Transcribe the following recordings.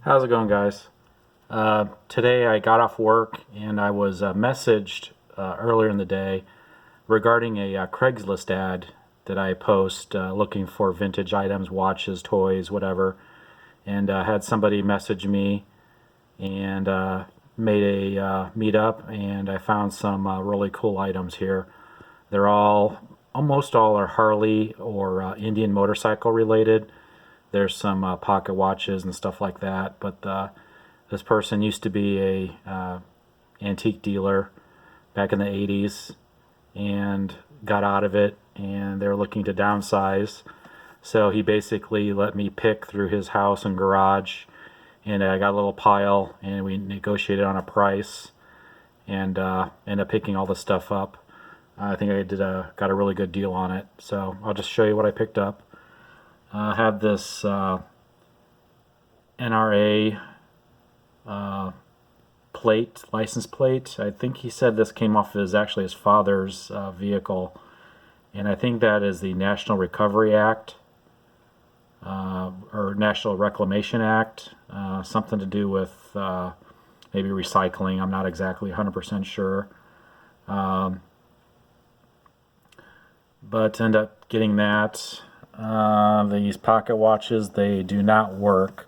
How's it going, guys? Today I got off work and I was messaged earlier in the day regarding a Craigslist ad that I post looking for vintage items, watches, toys, whatever. And had somebody message me and made a meetup, and I found some really cool items here. They're almost all are Harley or Indian motorcycle related. There's some pocket watches and stuff like that, but this person used to be a antique dealer back in the 80s and got out of it, and they were looking to downsize. So he basically let me pick through his house and garage, and I got a little pile, and we negotiated on a price, and ended up picking all the stuff up. I think I got a really good deal on it. So I'll just show you what I picked up. I have this NRA license plate. I think he said this came off actually his father's vehicle, and I think that is the National Recovery Act or National Reclamation Act, something to do with maybe recycling. I'm not exactly 100% sure, but end up getting that. These pocket watches, they do not work,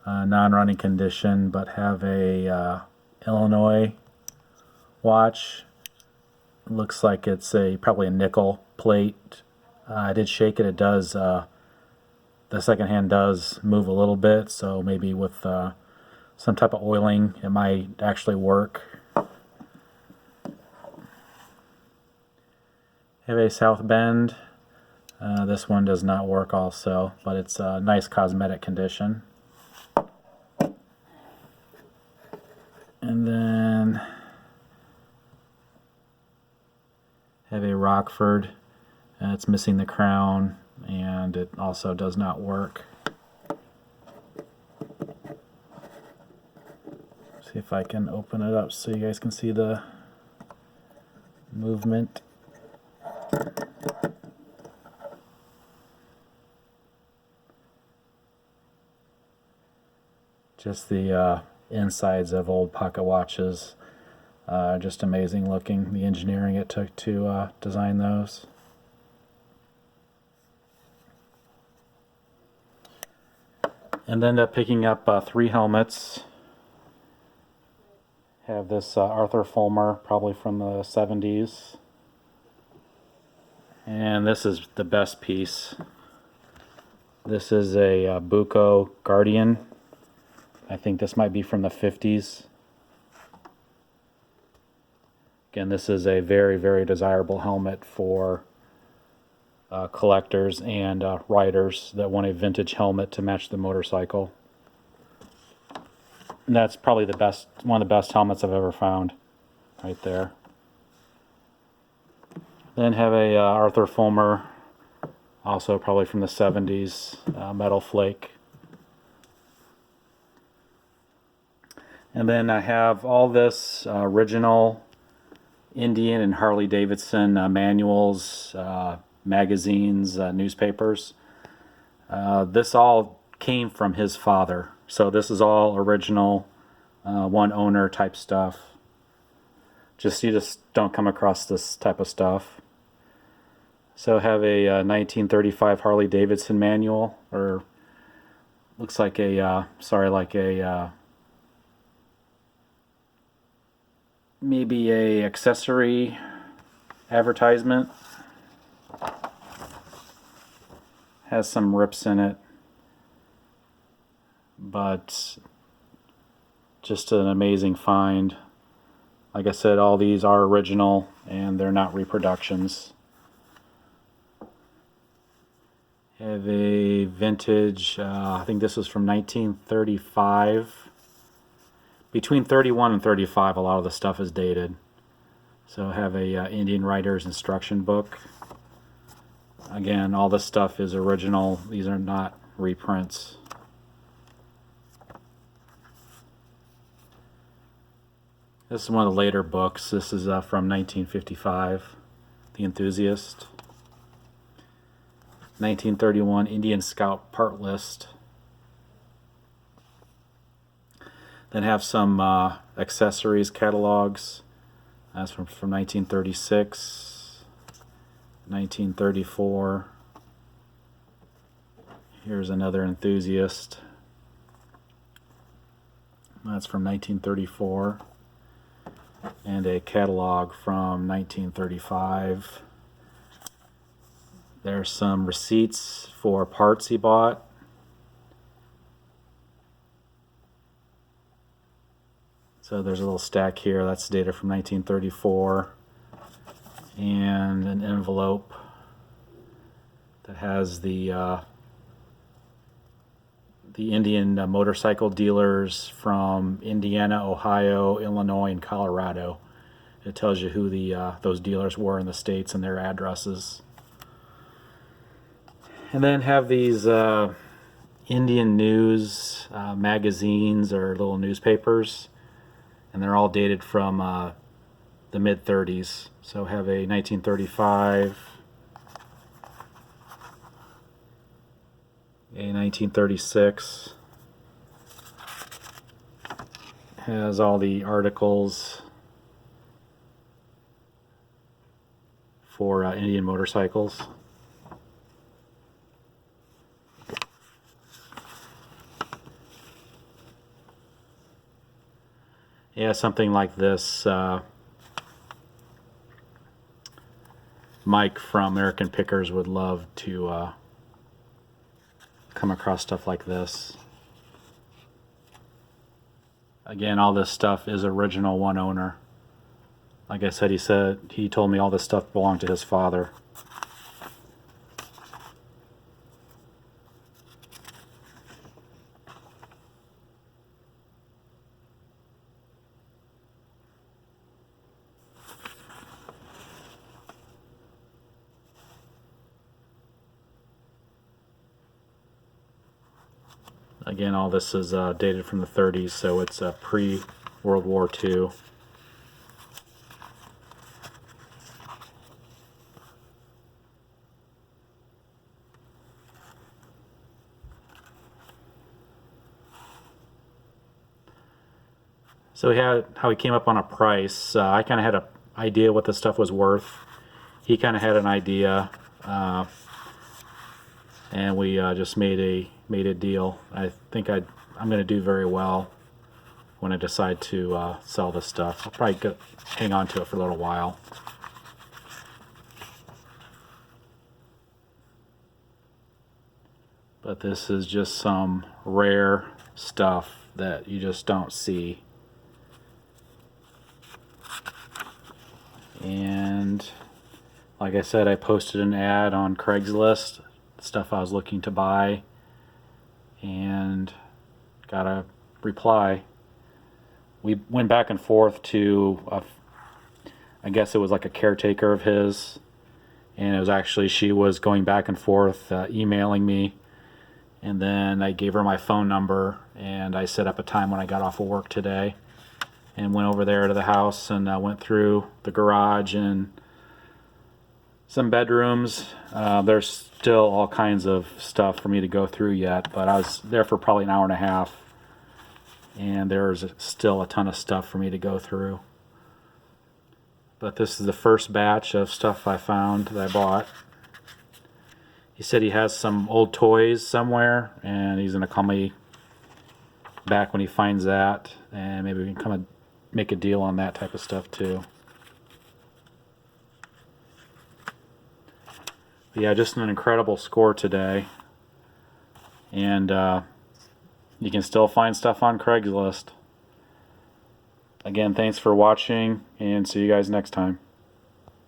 non-running condition, but have a Illinois watch. Looks like it's probably a nickel plate. I did shake it. It does. The second hand does move a little bit, so maybe with some type of oiling, it might actually work. Have a South Bend. This one does not work also, but it's a nice cosmetic condition. And then have a Rockford. It's missing the crown, and it also does not work. See if I can open it up so you guys can see the movement. Just the insides of old pocket watches, just amazing looking. The engineering it took to design those. And then picking up 3 helmets. Have this Arthur Fulmer, probably from the 70s. And this is the best piece. This is a Buco Guardian. I think this might be from the 50s. Again, this is a very, very desirable helmet for collectors and riders that want a vintage helmet to match the motorcycle. And that's probably one of the best helmets I've ever found, right there. Then have a Arthur Fulmer, also probably from the 70s, metal flake. And then I have all this original Indian and Harley Davidson manuals, magazines, newspapers. This all came from his father. So this is all original, one owner type stuff. You just don't come across this type of stuff. So I have a 1935 Harley Davidson manual, or looks like maybe a accessory advertisement. Has some rips in it, but just an amazing find. Like I said, all these are original and they're not reproductions. Have a vintage, I think this was from 1935. Between 31 and 35, a lot of the stuff is dated. So I have a Indian Writer's Instruction book. Again, all this stuff is original. These are not reprints. This is one of the later books. This is from 1955, The Enthusiast. 1931 Indian Scout Part List. Then have some accessories catalogs. That's from 1936, 1934. Here's another enthusiast. That's from 1934. And a catalog from 1935. There's some receipts for parts he bought. So there's a little stack here. That's dated from 1934. And an envelope that has the Indian motorcycle dealers from Indiana, Ohio, Illinois, and Colorado. It tells you who those dealers were in the states and their addresses. And then have these Indian news magazines or little newspapers, and they're all dated from the mid-30s. So have a 1935, a 1936. Has all the articles for Indian motorcycles. Yeah, something like this. Mike from American Pickers would love to come across stuff like this. Again, all this stuff is original one owner. Like I said, he told me all this stuff belonged to his father. Again, all this is dated from the 30s, so it's pre-World War II. So how he came up on a price. I kind of had an idea what this stuff was worth. He kind of had an idea, and we just made a deal. I think I'm going to do very well when I decide to sell this stuff. I'll probably hang on to it for a little while. But this is just some rare stuff that you just don't see. And like I said, I posted an ad on Craigslist, stuff I was looking to buy, and got a reply. We went back and forth to, I guess it was like a caretaker of his, and it was actually, she was going back and forth emailing me, and then I gave her my phone number, and I set up a time when I got off of work today, and went over there to the house and went through the garage and some bedrooms. There's still all kinds of stuff for me to go through yet, but I was there for probably an hour and a half, and there's still a ton of stuff for me to go through. But this is the first batch of stuff I found that I bought. He said he has some old toys somewhere, and he's going to call me back when he finds that, and maybe we can come and make a deal on that type of stuff too. But yeah, just an incredible score today, and you can still find stuff on Craigslist. Again, thanks for watching, and see you guys next time.